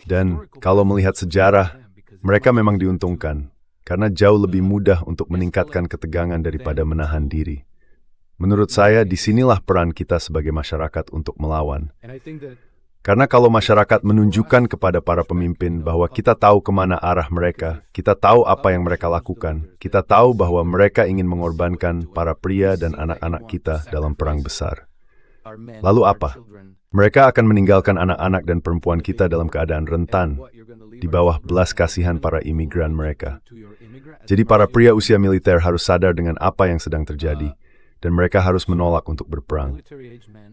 Dan kalau melihat sejarah, mereka memang diuntungkan, karena jauh lebih mudah untuk meningkatkan ketegangan daripada menahan diri. Menurut saya, disinilah peran kita sebagai masyarakat untuk melawan. Karena kalau masyarakat menunjukkan kepada para pemimpin bahwa kita tahu kemana arah mereka, kita tahu apa yang mereka lakukan, kita tahu bahwa mereka ingin mengorbankan para pria dan anak-anak kita dalam perang besar. Lalu apa? Mereka akan meninggalkan anak-anak dan perempuan kita dalam keadaan rentan, di bawah belas kasihan para imigran mereka. Jadi para pria usia militer harus sadar dengan apa yang sedang terjadi. Dan mereka harus menolak untuk berperang.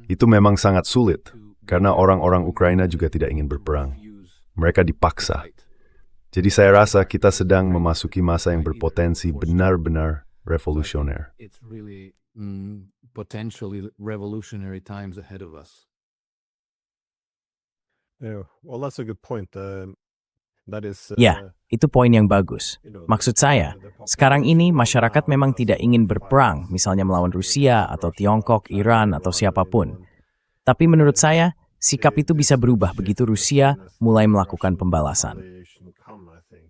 Itu memang sangat sulit, karena orang-orang Ukraina juga tidak ingin berperang. Mereka dipaksa. Jadi saya rasa kita sedang memasuki masa yang berpotensi benar-benar revolusioner. Well, that's a good point. Ya, itu poin yang bagus. Maksud saya, sekarang ini masyarakat memang tidak ingin berperang, misalnya melawan Rusia atau Tiongkok, Iran, atau siapapun. Tapi menurut saya, sikap itu bisa berubah begitu Rusia mulai melakukan pembalasan.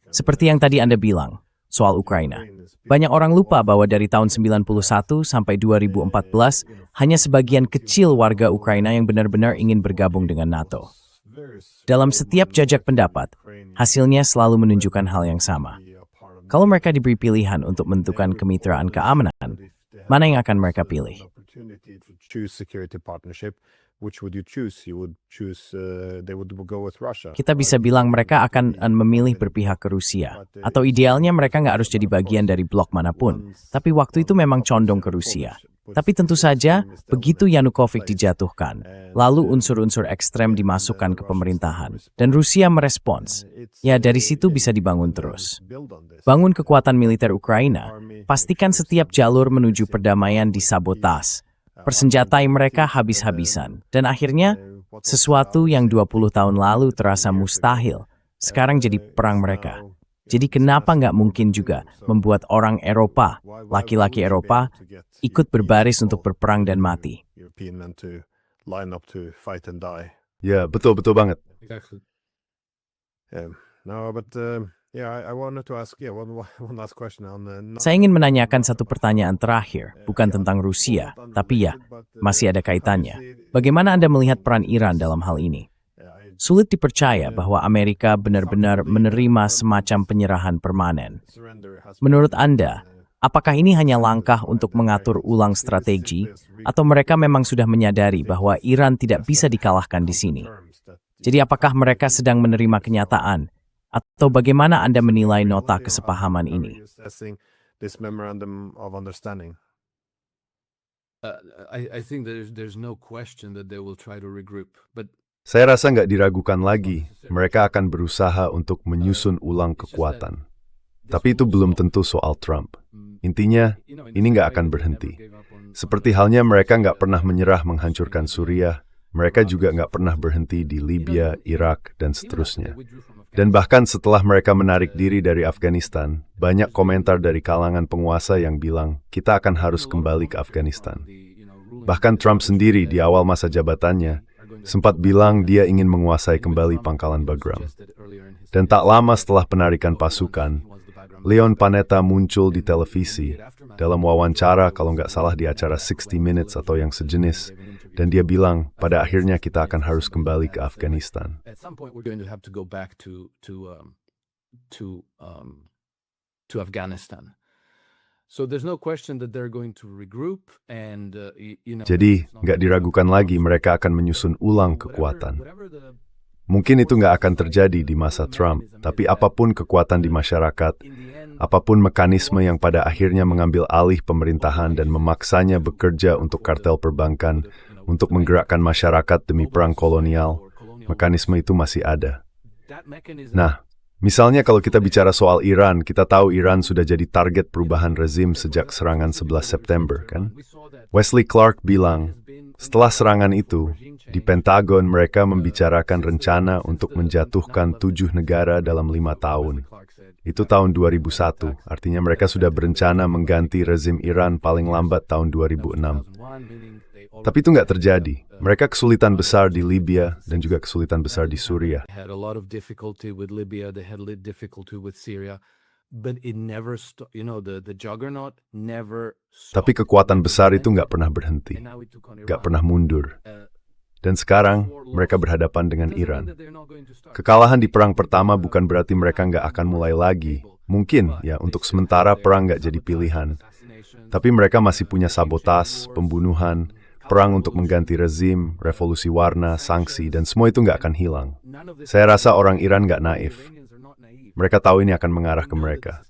Seperti yang tadi Anda bilang, soal Ukraina. Banyak orang lupa bahwa dari tahun 91 sampai 2014, hanya sebagian kecil warga Ukraina yang benar-benar ingin bergabung dengan NATO. Dalam setiap jajak pendapat, hasilnya selalu menunjukkan hal yang sama. Kalau mereka diberi pilihan untuk menentukan kemitraan keamanan, mana yang akan mereka pilih? Kita bisa bilang mereka akan memilih berpihak ke Rusia. Atau idealnya mereka nggak harus jadi bagian dari blok manapun. Tapi waktu itu memang condong ke Rusia. Tapi tentu saja, begitu Yanukovych dijatuhkan, lalu unsur-unsur ekstrem dimasukkan ke pemerintahan, dan Rusia merespons. Ya, dari situ bisa dibangun terus. Bangun kekuatan militer Ukraina, pastikan setiap jalur menuju perdamaian disabotas, persenjatai mereka habis-habisan, dan akhirnya, sesuatu yang 20 tahun lalu terasa mustahil, sekarang jadi perang mereka. Jadi kenapa nggak mungkin juga membuat orang Eropa, laki-laki Eropa, ikut berbaris untuk berperang dan mati? Ya, betul-betul banget. Exactly. Saya ingin menanyakan satu pertanyaan terakhir, bukan tentang Rusia, tapi ya, masih ada kaitannya. Bagaimana Anda melihat peran Iran dalam hal ini? Sulit dipercaya bahwa Amerika benar-benar menerima semacam penyerahan permanen. Menurut Anda, apakah ini hanya langkah untuk mengatur ulang strategi, atau mereka memang sudah menyadari bahwa Iran tidak bisa dikalahkan di sini? Jadi apakah mereka sedang menerima kenyataan, atau bagaimana Anda menilai nota kesepahaman ini? I think there's no question that they will try to regroup, but Saya rasa nggak diragukan lagi, mereka akan berusaha untuk menyusun ulang kekuatan. Tapi itu belum tentu soal Trump. Intinya, ini nggak akan berhenti. Seperti halnya mereka nggak pernah menyerah menghancurkan Suriah, mereka juga nggak pernah berhenti di Libya, Irak, dan seterusnya. Dan bahkan setelah mereka menarik diri dari Afghanistan, banyak komentar dari kalangan penguasa yang bilang, kita akan harus kembali ke Afghanistan. Bahkan Trump sendiri di awal masa jabatannya, sempat bilang dia ingin menguasai kembali pangkalan Bagram. Dan tak lama setelah penarikan pasukan, Leon Panetta muncul di televisi dalam wawancara kalau nggak salah di acara 60 Minutes atau yang sejenis, dan dia bilang pada akhirnya kita akan harus kembali ke Afghanistan. at some point we're going to have to go back to Afghanistan. So there's no question that they're going to regroup and Jadi, nggak diragukan lagi mereka akan menyusun ulang kekuatan. Mungkin itu nggak akan terjadi di masa Trump, tapi apapun kekuatan di masyarakat, apapun mekanisme yang pada akhirnya mengambil alih pemerintahan dan memaksanya bekerja untuk kartel perbankan, untuk menggerakkan masyarakat demi perang kolonial, mekanisme itu masih ada. Nah, misalnya kalau kita bicara soal Iran, kita tahu Iran sudah jadi target perubahan rezim sejak serangan 11 September, kan? Wesley Clark bilang, setelah serangan itu, di Pentagon mereka membicarakan rencana untuk menjatuhkan 7 negara dalam 5 tahun. Itu tahun 2001, artinya mereka sudah berencana mengganti rezim Iran paling lambat tahun 2006. Tapi itu nggak terjadi. Mereka kesulitan besar di Libya dan juga kesulitan besar di Suriah. had a lot of difficulty with Libya, they had difficulty with Syria, but it never stopped. The juggernaut never stopped. Tapi kekuatan besar itu nggak pernah berhenti, And now we took on nggak Iran. pernah mundur. Dan sekarang mereka berhadapan dengan Iran. That they're not going to start. Kekalahan di perang pertama bukan berarti mereka nggak akan mulai lagi. Mungkin ya untuk sementara perang nggak jadi pilihan. Tapi mereka masih punya sabotas, pembunuhan, perang untuk mengganti rezim, revolusi warna, sanksi, dan semua itu nggak akan hilang. Saya rasa orang Iran nggak naif. Mereka tahu ini akan mengarah ke mereka.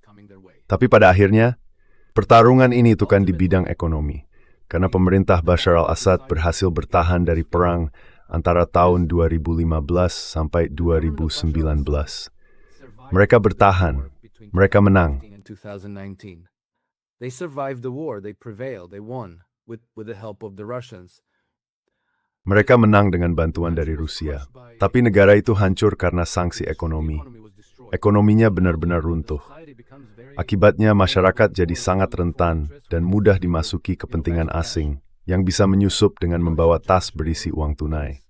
Tapi pada akhirnya, pertarungan ini itu kan di bidang ekonomi. Karena pemerintah Bashar al-Assad berhasil bertahan dari perang antara tahun 2015 sampai 2019. Mereka bertahan, mereka menang. In 2019, they survived the war. They prevailed. They won with the help of the Russians. Mereka menang dengan bantuan dari Rusia. Tapi negara itu hancur karena sanksi ekonomi. Ekonominya benar-benar runtuh. Akibatnya masyarakat jadi sangat rentan dan mudah dimasuki kepentingan asing yang bisa menyusup dengan membawa tas berisi uang tunai.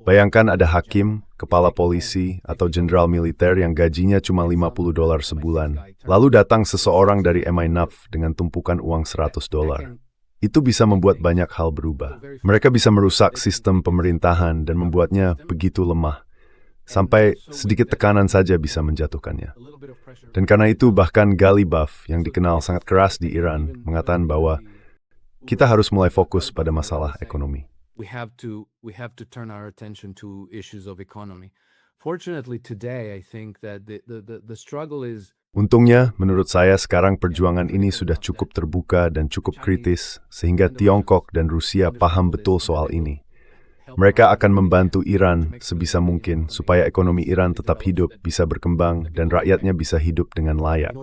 Bayangkan ada hakim, kepala polisi, atau jenderal militer yang gajinya cuma $50 sebulan. Lalu datang seseorang dari MI9 dengan tumpukan uang $100. Itu bisa membuat banyak hal berubah. Mereka bisa merusak sistem pemerintahan dan membuatnya begitu lemah. Sampai sedikit tekanan saja bisa menjatuhkannya. Dan karena itu bahkan Ghalibaf yang dikenal sangat keras di Iran mengatakan bahwa kita harus mulai fokus pada masalah ekonomi. We have to turn our attention to issues of economy. Fortunately, today I think that the struggle is Untungnya, menurut saya sekarang perjuangan ini sudah cukup terbuka dan cukup kritis, sehingga Tiongkok dan Rusia paham betul soal ini. Mereka akan membantu Iran sebisa mungkin supaya ekonomi Iran tetap hidup, bisa berkembang, dan rakyatnya bisa hidup dengan layak.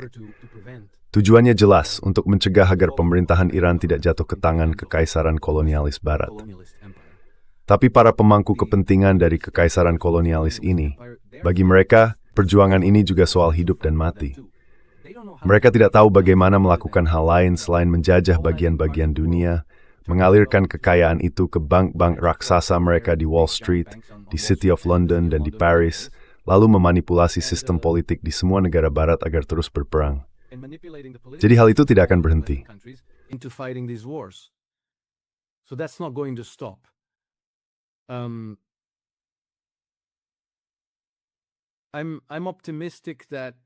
Tujuannya jelas untuk mencegah agar pemerintahan Iran tidak jatuh ke tangan kekaisaran kolonialis Barat. Tapi para pemangku kepentingan dari kekaisaran kolonialis ini, bagi mereka, perjuangan ini juga soal hidup dan mati. Mereka tidak tahu bagaimana melakukan hal lain selain menjajah bagian-bagian dunia, mengalirkan kekayaan itu ke bank-bank raksasa mereka di Wall Street, di City of London, dan di Paris, lalu memanipulasi sistem politik di semua negara barat agar terus berperang. Jadi hal itu tidak akan berhenti. I'm optimistic that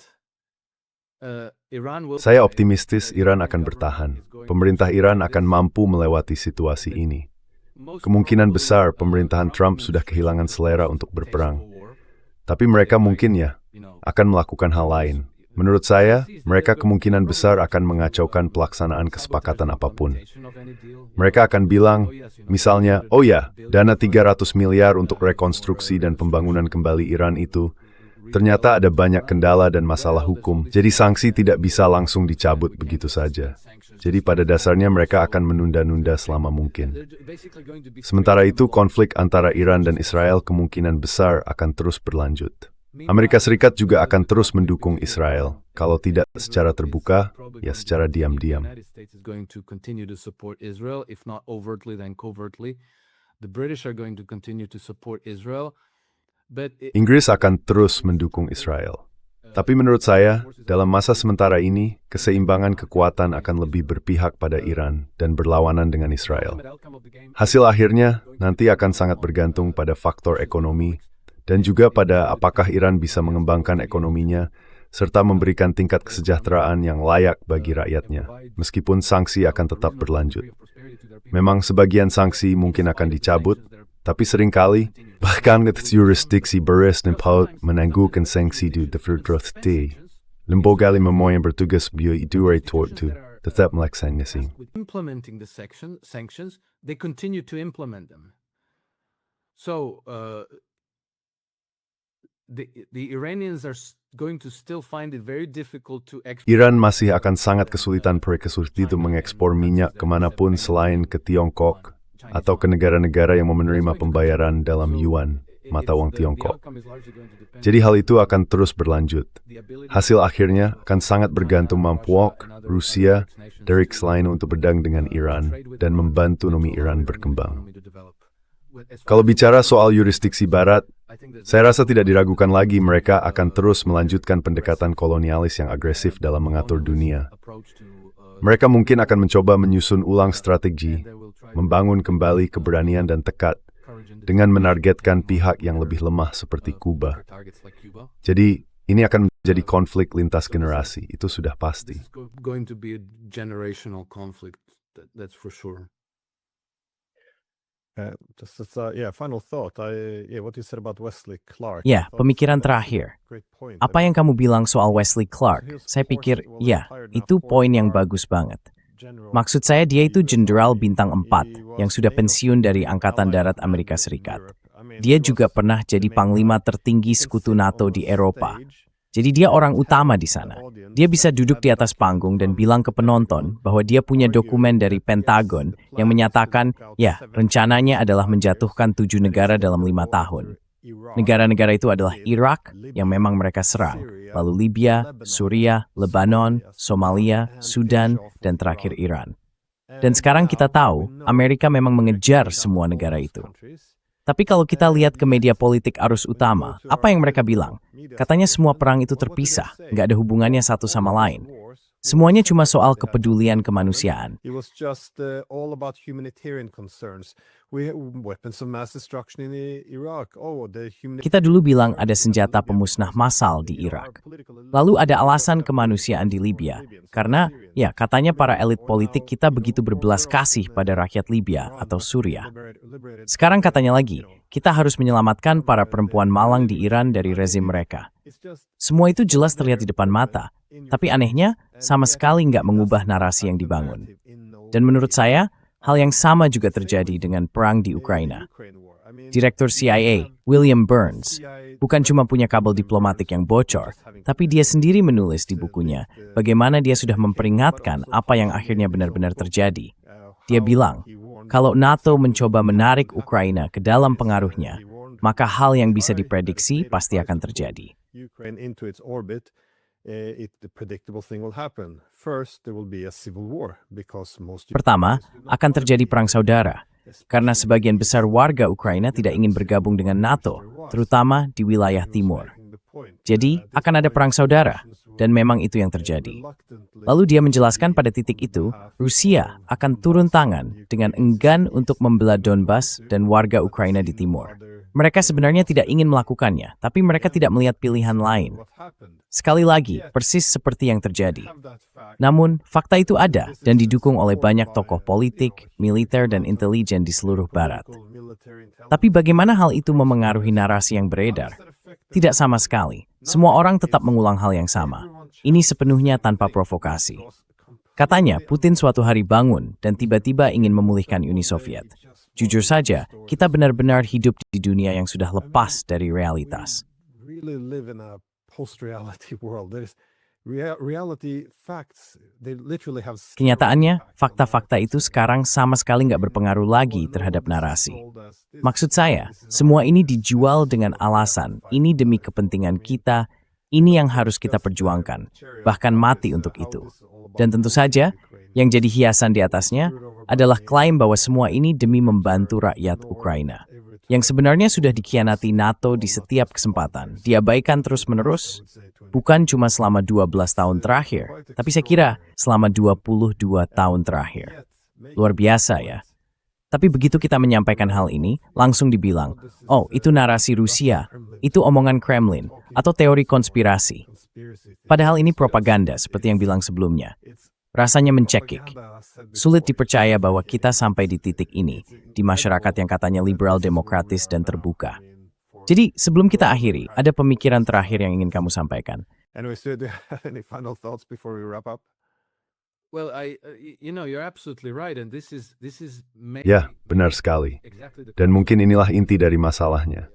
Saya optimistis Iran akan bertahan. Pemerintah Iran akan mampu melewati situasi ini. Kemungkinan besar pemerintahan Trump sudah kehilangan selera untuk berperang. Tapi mereka mungkin akan melakukan hal lain. Menurut saya, mereka kemungkinan besar akan mengacaukan pelaksanaan kesepakatan apapun. Mereka akan bilang, misalnya, oh ya, dana 300 miliar untuk rekonstruksi dan pembangunan kembali Iran itu, ternyata ada banyak kendala dan masalah hukum, jadi sanksi tidak bisa langsung dicabut begitu saja. Jadi pada dasarnya mereka akan menunda-nunda selama mungkin. Sementara itu, konflik antara Iran dan Israel kemungkinan besar akan terus berlanjut. Amerika Serikat juga akan terus mendukung Israel, kalau tidak secara terbuka, ya secara diam-diam. Inggris akan terus mendukung Israel. Tapi menurut saya, dalam masa sementara ini, keseimbangan kekuatan akan lebih berpihak pada Iran dan berlawanan dengan Israel. Hasil akhirnya nanti akan sangat bergantung pada faktor ekonomi dan juga pada apakah Iran bisa mengembangkan ekonominya serta memberikan tingkat kesejahteraan yang layak bagi rakyatnya, meskipun sanksi akan tetap berlanjut. Memang sebagian sanksi mungkin akan dicabut, tapi seringkali, bahkan jurisdiksi beres dan paut menangguhkan sanksi di verdroti. Lembaga lima yang bertugas itu tetap melaksanakan. Implementing the sanctions, they continue to implement them. So, the Iranians are going to still find it very difficult to export. Iran masih akan sangat kesulitan itu mengekspor minyak kemanapun selain ke Tiongkok atau ke negara-negara yang menerima pembayaran dalam yuan, mata uang Tiongkok. Jadi hal itu akan terus berlanjut. Hasil akhirnya akan sangat bergantung mampuok Rusia dari selain untuk berdagang dengan Iran dan membantu ekonomi Iran berkembang. Kalau bicara soal yurisdiksi Barat, saya rasa tidak diragukan lagi mereka akan terus melanjutkan pendekatan kolonialis yang agresif dalam mengatur dunia. Mereka mungkin akan mencoba menyusun ulang strategi, membangun kembali keberanian dan tekad, dengan menargetkan pihak yang lebih lemah seperti Kuba. Jadi, ini akan menjadi konflik lintas generasi, itu sudah pasti. Final thought. What you said about Wesley Clark. Ya, pemikiran terakhir. Apa yang kamu bilang soal Wesley Clark? Saya pikir, ya, itu poin yang bagus banget. Maksud saya dia itu jenderal bintang 4 yang sudah pensiun dari Angkatan Darat Amerika Serikat. Dia juga pernah jadi panglima tertinggi sekutu NATO di Eropa. Jadi dia orang utama di sana. Dia bisa duduk di atas panggung dan bilang ke penonton bahwa dia punya dokumen dari Pentagon yang menyatakan, ya, rencananya adalah menjatuhkan 7 negara dalam 5 tahun. Negara-negara itu adalah Irak, yang memang mereka serang, lalu Libya, Suriah, Lebanon, Somalia, Sudan, dan terakhir Iran. Dan sekarang kita tahu, Amerika memang mengejar semua negara itu. Tapi kalau kita lihat ke media politik arus utama, apa yang mereka bilang? Katanya semua perang itu terpisah, nggak ada hubungannya satu sama lain. Semuanya cuma soal kepedulian kemanusiaan. Kita dulu bilang ada senjata pemusnah massal di Irak. Lalu ada alasan kemanusiaan di Libya. Karena, ya katanya para elit politik kita begitu berbelas kasih pada rakyat Libya atau Suriah. Sekarang katanya lagi, kita harus menyelamatkan para perempuan malang di Iran dari rezim mereka. Semua itu jelas terlihat di depan mata, Tapi anehnya, sama sekali nggak mengubah narasi yang dibangun. Dan menurut saya, hal yang sama juga terjadi dengan perang di Ukraina. Direktur CIA, William Burns, bukan cuma punya kabel diplomatik yang bocor, tapi dia sendiri menulis di bukunya bagaimana dia sudah memperingatkan apa yang akhirnya benar-benar terjadi. Dia bilang, kalau NATO mencoba menarik Ukraina ke dalam pengaruhnya, maka hal yang bisa diprediksi pasti akan terjadi. Pertama, akan terjadi perang saudara, karena sebagian besar warga Ukraina tidak ingin bergabung dengan NATO, terutama di wilayah timur. Jadi, akan ada perang saudara, dan memang itu yang terjadi. Lalu dia menjelaskan pada titik itu, Rusia akan turun tangan dengan enggan untuk membelah Donbas dan warga Ukraina di timur. Mereka sebenarnya tidak ingin melakukannya, tapi mereka tidak melihat pilihan lain. Sekali lagi, persis seperti yang terjadi. Namun, fakta itu ada dan didukung oleh banyak tokoh politik, militer, dan intelijen di seluruh Barat. Tapi bagaimana hal itu memengaruhi narasi yang beredar? Tidak sama sekali. Semua orang tetap mengulang hal yang sama. Ini sepenuhnya tanpa provokasi. Katanya, Putin suatu hari bangun dan tiba-tiba ingin memulihkan Uni Soviet. Jujur saja, kita benar-benar hidup di dunia yang sudah lepas dari realitas. Kenyataannya, fakta-fakta itu sekarang sama sekali nggak berpengaruh lagi terhadap narasi. Maksud saya, semua ini dijual dengan alasan, ini demi kepentingan kita, ini yang harus kita perjuangkan, bahkan mati untuk itu. Dan tentu saja, yang jadi hiasan di atasnya adalah klaim bahwa semua ini demi membantu rakyat Ukraina. Yang sebenarnya sudah dikhianati NATO di setiap kesempatan, diabaikan terus-menerus, bukan cuma selama 12 tahun terakhir, tapi saya kira selama 22 tahun terakhir. Luar biasa ya. Tapi begitu kita menyampaikan hal ini, langsung dibilang, oh itu narasi Rusia, itu omongan Kremlin, atau teori konspirasi. Padahal ini propaganda seperti yang bilang sebelumnya. Rasanya mencekik. Sulit dipercaya bahwa kita sampai di titik ini, di masyarakat yang katanya liberal, demokratis, dan terbuka. Jadi, sebelum kita akhiri, ada pemikiran terakhir yang ingin kamu sampaikan. Ya, benar sekali. Dan mungkin inilah inti dari masalahnya.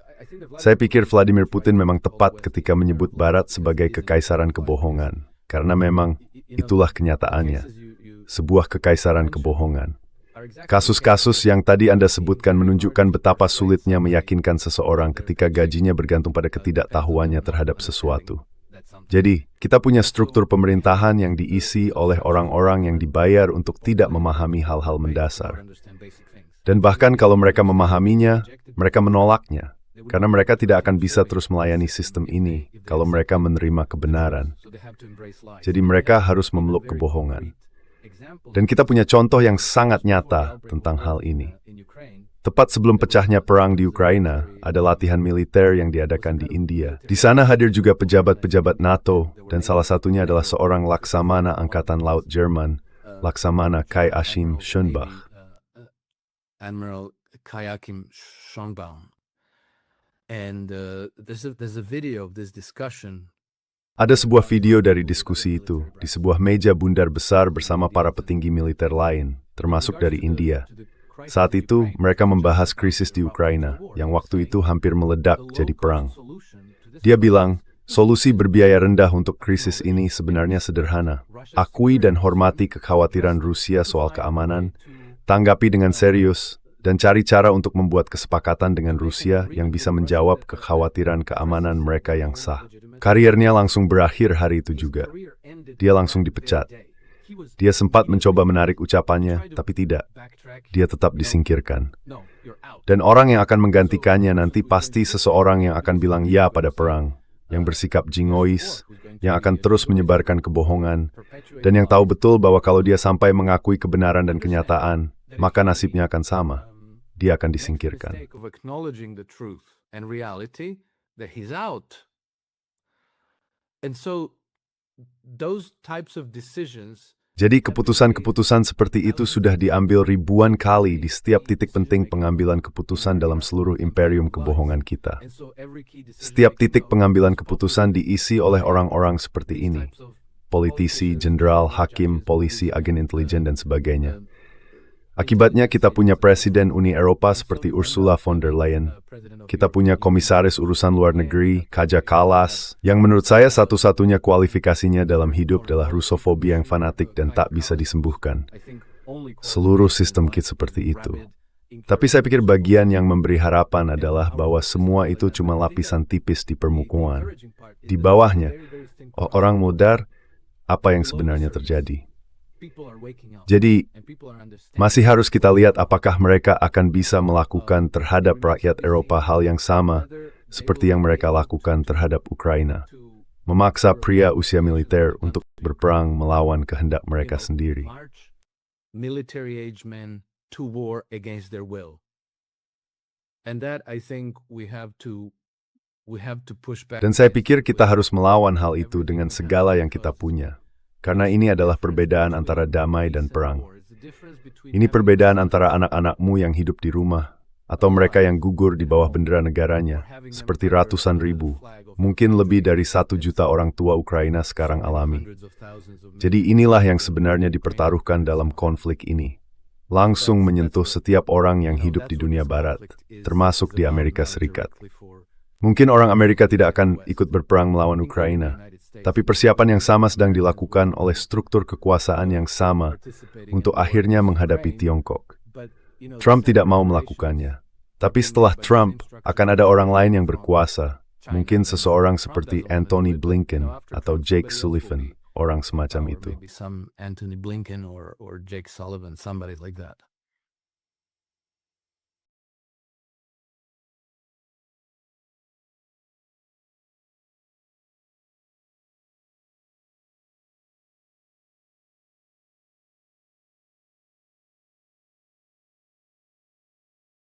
Saya pikir Vladimir Putin memang tepat ketika menyebut Barat sebagai kekaisaran kebohongan. Karena memang itulah kenyataannya, sebuah kekaisaran kebohongan. Kasus-kasus yang tadi Anda sebutkan menunjukkan betapa sulitnya meyakinkan seseorang ketika gajinya bergantung pada ketidaktahuannya terhadap sesuatu. Jadi, kita punya struktur pemerintahan yang diisi oleh orang-orang yang dibayar untuk tidak memahami hal-hal mendasar. Dan bahkan kalau mereka memahaminya, mereka menolaknya. Karena mereka tidak akan bisa terus melayani sistem ini kalau mereka menerima kebenaran. Jadi mereka harus memeluk kebohongan. Dan kita punya contoh yang sangat nyata tentang hal ini. Tepat sebelum pecahnya perang di Ukraina, ada latihan militer yang diadakan di India. Di sana hadir juga pejabat-pejabat NATO, dan salah satunya adalah seorang Laksamana Angkatan Laut Jerman, Laksamana Kai-Achim Schönbach. Admiral Kai-Achim Schönbach. And there's a video of this discussion. Ada sebuah video dari diskusi itu di sebuah meja bundar besar bersama para petinggi militer lain, termasuk dari India. Saat itu, mereka membahas krisis di Ukraina, yang waktu itu hampir meledak jadi perang. Dia bilang, solusi berbiaya rendah untuk krisis ini sebenarnya sederhana. Akui dan hormati kekhawatiran Rusia soal keamanan, tanggapi dengan serius, dan cari cara untuk membuat kesepakatan dengan Rusia yang bisa menjawab kekhawatiran keamanan mereka yang sah. Kariernya langsung berakhir hari itu juga. Dia langsung dipecat. Dia sempat mencoba menarik ucapannya, tapi tidak. Dia tetap disingkirkan. Dan orang yang akan menggantikannya nanti pasti seseorang yang akan bilang ya pada perang, yang bersikap jingois, yang akan terus menyebarkan kebohongan, dan yang tahu betul bahwa kalau dia sampai mengakui kebenaran dan kenyataan, maka nasibnya akan sama. Dia akan disingkirkan. Jadi keputusan-keputusan seperti itu sudah diambil ribuan kali di setiap titik penting pengambilan keputusan dalam seluruh imperium kebohongan kita. Setiap titik pengambilan keputusan diisi oleh orang-orang seperti ini. politisi, jenderal, hakim, polisi, agen intelijen, dan sebagainya. Akibatnya kita punya Presiden Uni Eropa seperti Ursula von der Leyen. Kita punya Komisaris Urusan Luar Negeri, Kaja Kallas, yang menurut saya satu-satunya kualifikasinya dalam hidup adalah Rusofobia yang fanatik dan tak bisa disembuhkan. Seluruh sistem kit seperti itu. Tapi saya pikir bagian yang memberi harapan adalah bahwa semua itu cuma lapisan tipis di permukaan. Di bawahnya, orang mudar, apa yang sebenarnya terjadi. Jadi, masih harus kita lihat apakah mereka akan bisa melakukan terhadap rakyat Eropa hal yang sama seperti yang mereka lakukan terhadap Ukraina. Memaksa pria usia militer untuk berperang melawan kehendak mereka sendiri. Military age men to war against their will. And that I think we have to push back. Dan saya pikir kita harus melawan hal itu dengan segala yang kita punya. Karena ini adalah perbedaan antara damai dan perang. Ini perbedaan antara anak-anakmu yang hidup di rumah, atau mereka yang gugur di bawah bendera negaranya, seperti ratusan ribu, mungkin lebih dari 1 juta orang tua Ukraina sekarang alami. Jadi inilah yang sebenarnya dipertaruhkan dalam konflik ini. Langsung menyentuh setiap orang yang hidup di dunia barat, termasuk di Amerika Serikat. Mungkin orang Amerika tidak akan ikut berperang melawan Ukraina, tapi persiapan yang sama sedang dilakukan oleh struktur kekuasaan yang sama untuk akhirnya menghadapi Tiongkok. Trump tidak mau melakukannya. Tapi setelah Trump, akan ada orang lain yang berkuasa. Mungkin seseorang seperti Antony Blinken atau Jake Sullivan, orang semacam itu. Anthony Blinken or Jake Sullivan, somebody like that.